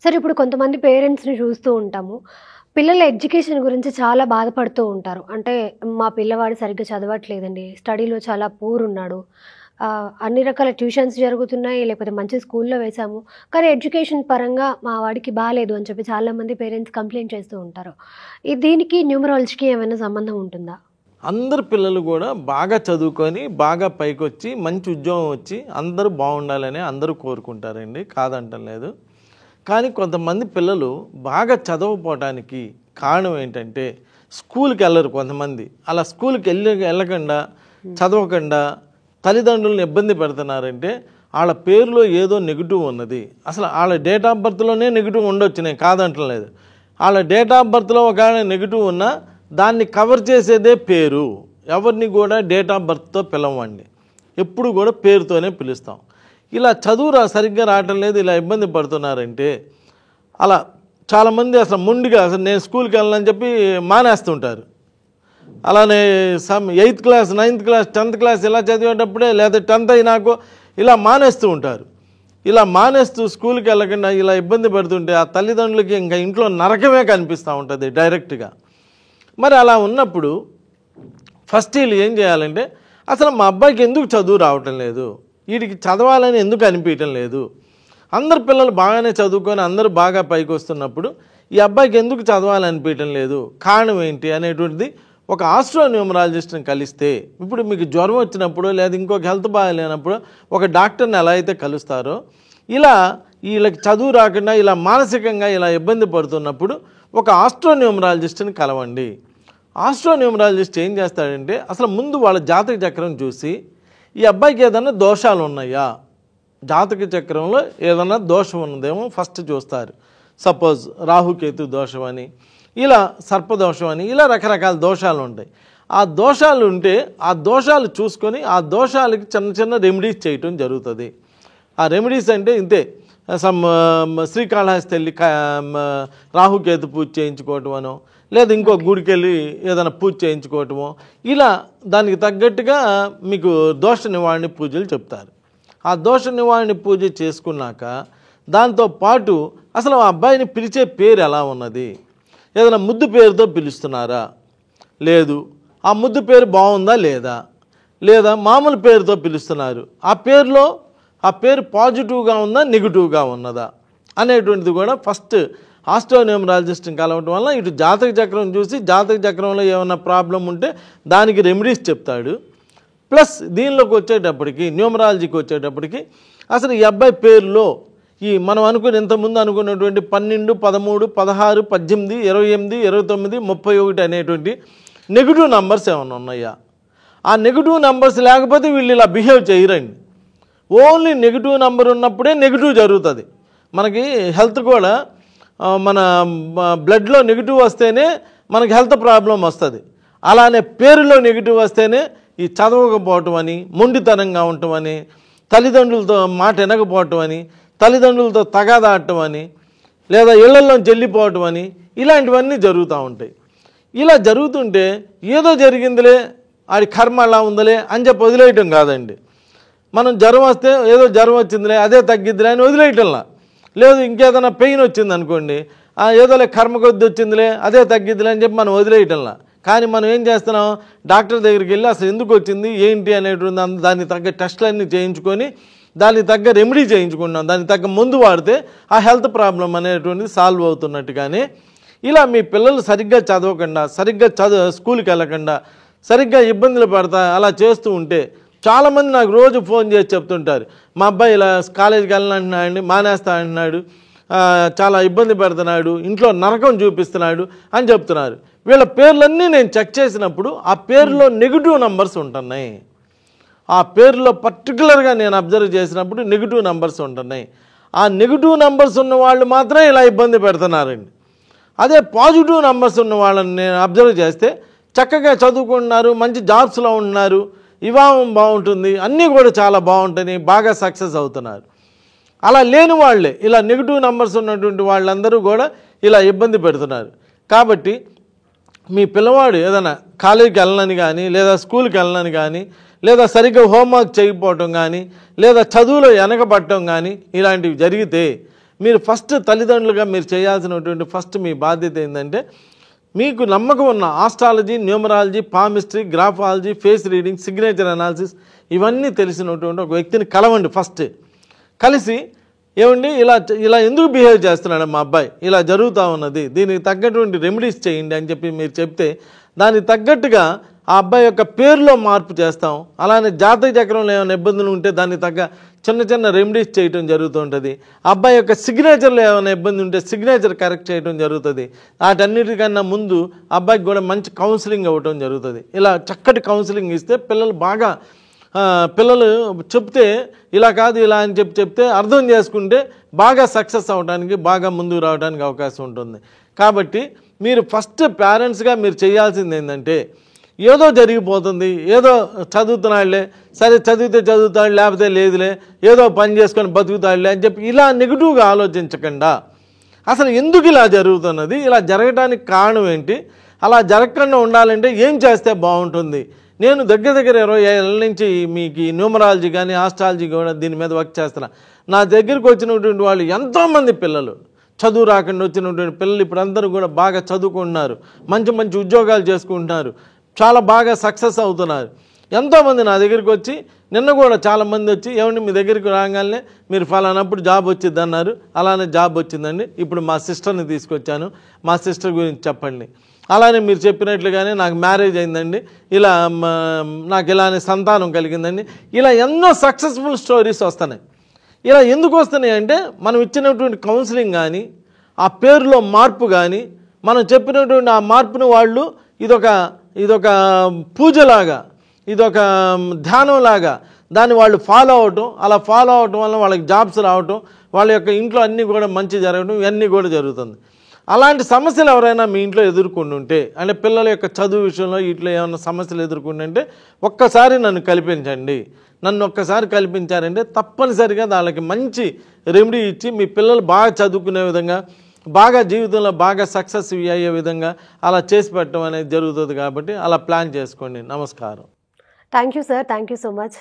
సరే ఇప్పుడు కొంతమంది పేరెంట్స్‌ని చూస్తూ ఉంటాము. పిల్లల ఎడ్యుకేషన్ గురించి చాలా బాధపడుతూ ఉంటారు. అంటే మా పిల్లవాడు సరిగ్గా చదవట్లేదండి. స్టడీలో చాలా పూర్ ఉన్నాడు. అన్ని రకాల ట్యూషన్స్ జరుగుతున్నాయి. లేకపోతే మంచి స్కూల్‌లో వేశాము. కానీ ఎడ్యుకేషన్ పరంగా మా వాడికి బాలేదు అని చెప్పి చాలామంది పేరెంట్స్ కంప్లెయింట్ చేస్తూ ఉంటారు. దీనికి న్యూమరాలజీకి ఏమైనా సంబంధం ఉంటుందా? అందరు పిల్లలు కూడా బాగా చదువుకొని బాగా పైకొచ్చి మంచి ఉద్యోగం వచ్చి అందరూ బాగుండాలని అందరూ కోరుకుంటారండి, కాదంటం లేదు. కానీ కొంతమంది పిల్లలు బాగా చదవకపోవటానికి కారణం ఏంటంటే స్కూల్కి వెళ్ళరు. కొంతమంది అలా స్కూల్కి వెళ్ళకుండా చదవకుండా తల్లిదండ్రులను ఇబ్బంది పెడుతున్నారంటే వాళ్ళ పేరులో ఏదో నెగిటివ్ ఉన్నది. అసలు వాళ్ళ డేట్ ఆఫ్ బర్త్లోనే నెగిటివ్ ఉండొచ్చు, నేను కాదంటం లేదు. వాళ్ళ డేట్ ఆఫ్ బర్త్లో ఒక నెగిటివ్ ఉన్నా దాన్ని కవర్ చేసేదే పేరు. ఎవరిని కూడా డేట్ ఆఫ్ బర్త్తో పిలవండి, ఎప్పుడు కూడా పేరుతోనే పిలుస్తాం. ఇలా చదువు సరిగ్గా రావటం లేదు, ఇలా ఇబ్బంది పడుతున్నారంటే అలా చాలామంది అసలు ముందుగా అసలు నేను స్కూల్కి వెళ్ళాలని చెప్పి మానేస్తుంటారు. అలానే 8th class 9th class 10th class ఇలా చదివేటప్పుడే లేదా 10th అయినాకో ఇలా మానేస్తూ ఉంటారు. ఇలా మానేస్తూ స్కూల్కి వెళ్ళకుండా ఇలా ఇబ్బంది పడుతుంటే ఆ తల్లిదండ్రులకి ఇంకా ఇంట్లో నరకమే కనిపిస్తూ ఉంటుంది డైరెక్ట్గా. మరి అలా ఉన్నప్పుడు ఫస్ట్ వీళ్ళు ఏం చేయాలంటే అసలు మా అబ్బాయికి ఎందుకు చదువు రావటం లేదు, వీడికి చదవాలని ఎందుకు అనిపించటం లేదు, అందరు పిల్లలు బాగానే చదువుకొని అందరూ బాగా పైకి వస్తున్నప్పుడు ఈ అబ్బాయికి ఎందుకు చదవాలనిపించటం లేదు, కారణం ఏంటి అనేటువంటిది ఒక ఆస్ట్రోన్యూమరాలజిస్ట్ని కలిస్తే, ఇప్పుడు మీకు జ్వరం వచ్చినప్పుడు లేదా ఇంకొక హెల్త్ బాగాలేనప్పుడు ఒక డాక్టర్ని ఎలా అయితే కలుస్తారో ఇలా వీళ్ళకి చదువు రాకుండా ఇలా మానసికంగా ఇలా ఇబ్బంది పడుతున్నప్పుడు ఒక ఆస్ట్రోన్యూమరాలజిస్ట్ని కలవండి. ఆస్ట్రోన్యూమరాలజిస్ట్ ఏం చేస్తాడంటే అసలు ముందు వాళ్ళ జాతక చక్రం చూసి ఈ అబ్బాయికి ఏదైనా దోషాలు ఉన్నాయా, జాతక చక్రంలో ఏదైనా దోషం ఉన్నదేమో ఫస్ట్ చూస్తారు. సపోజ్ రాహుకేతు దోషం అని, ఇలా సర్పదోషం అని, ఇలా రకరకాల దోషాలు ఉంటాయి. ఆ దోషాలు ఉంటే ఆ దోషాలు చూసుకొని ఆ దోషాలకి చిన్న చిన్న రెమెడీస్ చేయటం జరుగుతుంది. ఆ రెమెడీస్ అంటే ఇంతే, శ్రీకాళహస్తి వెళ్ళి రాహుకేతు పూజ చేయించుకోవటం అనో లేదా ఇంకో గుడికి వెళ్ళి ఏదైనా పూజ చేయించుకోవటమో, ఇలా దానికి తగ్గట్టుగా మీకు దోష నివారణ పూజలు చెప్తారు. ఆ దోష నివారణ పూజ చేసుకున్నాక దాంతోపాటు అసలు ఆ అబ్బాయిని పిలిచే పేరు ఎలా ఉన్నది, ఏదైనా ముద్దు పేరుతో పిలుస్తున్నారా లేదు, ఆ ముద్దు పేరు బాగుందా లేదా, లేదా మామూలు పేరుతో పిలుస్తున్నారు, ఆ పేరు పాజిటివ్గా ఉందా నెగిటివ్గా ఉన్నదా అనేటువంటిది కూడా ఫస్ట్ ఆస్ట్రోన్యూమరాలజిస్ట్ని కలవటం వల్ల ఇటు జాతక చక్రం చూసి జాతక చక్రంలో ఏమైనా ప్రాబ్లం ఉంటే దానికి రెమెడీస్ చెప్తాడు. ప్లస్ దీనిలోకి వచ్చేటప్పటికి న్యూమరాలజీకి వచ్చేటప్పటికి అసలు ఈ అబ్బాయి పేరులో ఈ మనం ఇంతకుముందు అనుకున్నటువంటి 12, 13, 16, 18, 28, 29, 31 అనేటువంటి నెగిటివ్ నెంబర్స్ ఏమైనా ఉన్నాయా, ఆ నెగిటివ్ నెంబర్స్ లేకపోతే వీళ్ళు ఇలా బిహేవ్ చేయరండి. ఓన్లీ నెగిటివ్ నెంబర్ ఉన్నప్పుడే నెగిటివ్ జరుగుతుంది. మనకి హెల్త్ కూడా మన బ్లడ్లో నెగిటివ్ వస్తేనే మనకి హెల్త్ ప్రాబ్లం వస్తుంది. అలానే పేరులో నెగిటివ్ వస్తేనే ఈ చదవకపోవటం అని, మొండితనంగా ఉండటం అని, తల్లిదండ్రులతో మాట వినకపోవటం అని, తల్లిదండ్రులతో తగాదాడటం అని, లేదా ఇళ్లలోంచి వెళ్ళిపోవటం అని, ఇలాంటివన్నీ జరుగుతూ ఉంటాయి. ఇలా జరుగుతుంటే ఏదో జరిగిందిలే ఆడి కర్మ అలా ఉందిలే అని చెప్పి వదిలేయటం కాదండి. మనం జ్వరం వస్తే ఏదో జ్వరం వచ్చిందిలే అదే తగ్గిద్దిలే అని వదిలేయటంలా. లేదు ఇంకేదైనా పెయిన్ వచ్చింది అనుకోండి, ఏదోలే కర్మ కొద్ది వచ్చిందిలే అదే తగ్గిద్దిలే అని చెప్పి మనం వదిలేయటంలా. కానీ మనం ఏం చేస్తున్నాం, డాక్టర్ దగ్గరికి వెళ్ళి అసలు ఎందుకు వచ్చింది ఏంటి అనేటువంటి దానికి తగ్గ టెస్టులన్నీ చేయించుకొని దానికి తగ్గ రెమెడీ చేయించుకుంటున్నాం. దానికి తగ్గ మందు వాడితే ఆ హెల్త్ ప్రాబ్లం అనేటువంటిది సాల్వ్ అవుతున్నట్టుగానే ఇలా మీ పిల్లలు సరిగ్గా చదవకుండా సరిగ్గా స్కూల్కి వెళ్ళకుండా సరిగ్గా ఇబ్బందులు పడతా అలా చేస్తూ ఉంటే చాలామంది నాకు రోజు ఫోన్ చేసి చెప్తుంటారు, మా అబ్బాయి ఇలా కాలేజీకి వెళ్ళనంటున్నాడు, మానేస్తా అంటున్నాడు, చాలా ఇబ్బంది పెడుతున్నాడు, ఇంట్లో నరకం చూపిస్తున్నాడు అని చెప్తున్నారు. వీళ్ళ పేర్లన్నీ నేను చెక్ చేసినప్పుడు ఆ పేరులో నెగిటివ్ నెంబర్స్ ఉంటున్నాయి. ఆ పేరులో పర్టికులర్గా నేను అబ్జర్వ్ చేసినప్పుడు నెగిటివ్ నెంబర్స్ ఉంటున్నాయి. ఆ నెగిటివ్ నెంబర్స్ ఉన్న వాళ్ళు మాత్రమే ఇలా ఇబ్బంది పెడుతున్నారండి. అదే పాజిటివ్ నెంబర్స్ ఉన్న వాళ్ళని నేను అబ్జర్వ్ చేస్తే చక్కగా చదువుకుంటున్నారు, మంచి జాబ్స్లో ఉంటున్నారు, వివాహం బాగుంటుంది, అన్నీ కూడా చాలా బాగుంటాయి, బాగా సక్సెస్ అవుతున్నారు. అలా లేని వాళ్ళే ఇలా నెగిటివ్ నెంబర్స్ ఉన్నటువంటి వాళ్ళందరూ కూడా ఇలా ఇబ్బంది పెడుతున్నారు. కాబట్టి మీ పిల్లవాడు ఏదైనా కాలేజీకి వెళ్ళనని కానీ లేదా స్కూల్కి వెళ్ళనని కానీ లేదా సరిగ్గా హోంవర్క్ చేయకపోవటం కానీ లేదా చదువులో వెనకబడటం కానీ ఇలాంటివి జరిగితే మీరు ఫస్ట్ తల్లిదండ్రులుగా మీరు చేయాల్సినటువంటి ఫస్ట్ మీ బాధ్యత ఏంటంటే మీకు నమ్మకం ఉన్న astrology, numerology, palmistry, graphology, face reading, signature analysis ఇవన్నీ తెలిసినటువంటి ఒక వ్యక్తిని కలవండి. ఫస్ట్ కలిసి ఏమండి ఇలా ఎందుకు బిహేవ్ చేస్తున్నాడు మా అబ్బాయి, ఇలా జరుగుతూ ఉన్నది, దీనికి తగ్గటువంటి రెమెడీస్ చేయండి అని చెప్పి మీరు చెప్తే దానికి తగ్గట్టుగా ఆ అబ్బాయి యొక్క పేరులో మార్పు చేస్తాం. అలానే జాతక చక్రంలో ఏమైనా ఇబ్బందులు ఉంటే దానికి తగ్గ చిన్న చిన్న రెమెడీస్ చేయటం జరుగుతుంటుంది. అబ్బాయి యొక్క సిగ్నేచర్లో ఏమైనా ఇబ్బంది ఉంటే సిగ్నేచర్ కరెక్ట్ చేయడం జరుగుతుంది. వాటన్నిటికన్నా ముందు అబ్బాయికి కూడా మంచి కౌన్సిలింగ్ అవ్వటం జరుగుతుంది. ఇలా చక్కటి కౌన్సిలింగ్ ఇస్తే పిల్లలు చెప్తే ఇలా కాదు ఇలా అని చెప్తే అర్థం చేసుకుంటే బాగా సక్సెస్ అవ్వడానికి, బాగా ముందుకు రావడానికి అవకాశం ఉంటుంది. కాబట్టి మీరు ఫస్ట్ పేరెంట్స్గా మీరు చేయాల్సింది ఏంటంటే ఏదో జరిగిపోతుంది, ఏదో చదువుతున్నాడులే, సరే చదివితే చదువుతాడు, లేకపోతే లేదులే, ఏదో పని చేసుకొని బతుకుతాడులే అని చెప్పి ఇలా నెగిటివ్గా ఆలోచించకుండా అసలు ఎందుకు ఇలా జరుగుతున్నది, ఇలా జరగడానికి కారణం ఏంటి, అలా జరగకుండా ఉండాలంటే ఏం చేస్తే బాగుంటుంది. నేను దగ్గర 20 ఏళ్ళ నుంచి మీకు ఈ న్యూమరాలజీ కానీ ఆస్ట్రాలజీ కూడా దీని మీద వర్క్ చేస్తున్నా. నా దగ్గరికి వచ్చినటువంటి వాళ్ళు ఎంతోమంది పిల్లలు, చదువు రాకుండా వచ్చినటువంటి పిల్లలు ఇప్పుడు అందరూ కూడా బాగా చదువుకుంటున్నారు, మంచి మంచి ఉద్యోగాలు చేసుకుంటున్నారు, చాలా బాగా సక్సెస్ అవుతున్నారు. ఎంతోమంది నా దగ్గరికి వచ్చి నిన్న కూడా చాలామంది వచ్చి ఏమండి మీ దగ్గరికి రాగానే మీరు ఫలానప్పుడు జాబ్ వచ్చింది అన్నారు, అలానే జాబ్ వచ్చిందండి, ఇప్పుడు మా సిస్టర్ని తీసుకొచ్చాను, మా సిస్టర్ గురించి చెప్పండి. అలానే మీరు చెప్పినట్లుగానే నాకు మ్యారేజ్ అయిందండి, ఇలా నాకు ఇలానే సంతానం కలిగిందండి. ఇలా ఎన్నో సక్సెస్ఫుల్ స్టోరీస్ వస్తున్నాయి. ఇలా ఎందుకు వస్తున్నాయి అంటే మనం ఇచ్చినటువంటి కౌన్సిలింగ్ కానీ, ఆ పేరులో మార్పు కానీ, మనం చెప్పినటువంటి ఆ మార్పును వాళ్ళు ఇదొక పూజలాగా, ఇదొక ధ్యానంలాగా దాన్ని వాళ్ళు ఫాలో అవటం, అలా ఫాలో అవటం వల్ల వాళ్ళకి జాబ్స్ రావటం, వాళ్ళ యొక్క ఇంట్లో అన్నీ కూడా మంచి జరగడం, ఇవన్నీ కూడా జరుగుతుంది. అలాంటి సమస్యలు ఎవరైనా మీ ఇంట్లో ఎదుర్కొంటుంటే, అంటే పిల్లల యొక్క చదువు విషయంలో ఇట్లా ఏమైనా సమస్యలు ఎదుర్కొంటుంటే ఒక్కసారి నన్ను కల్పించండి. నన్ను ఒక్కసారి కల్పించారంటే తప్పనిసరిగా వాళ్ళకి మంచి రెమెడీ ఇచ్చి మీ పిల్లలు బాగా చదువుకునే విధంగా, బాగా జీవితంలో బాగా సక్సెస్ అయ్యే విధంగా అలా చేసి పెట్టడం అనేది జరుగుతుంది. కాబట్టి అలా ప్లాన్ చేసుకోండి. నమస్కారం. Thank you sir, thank you so much.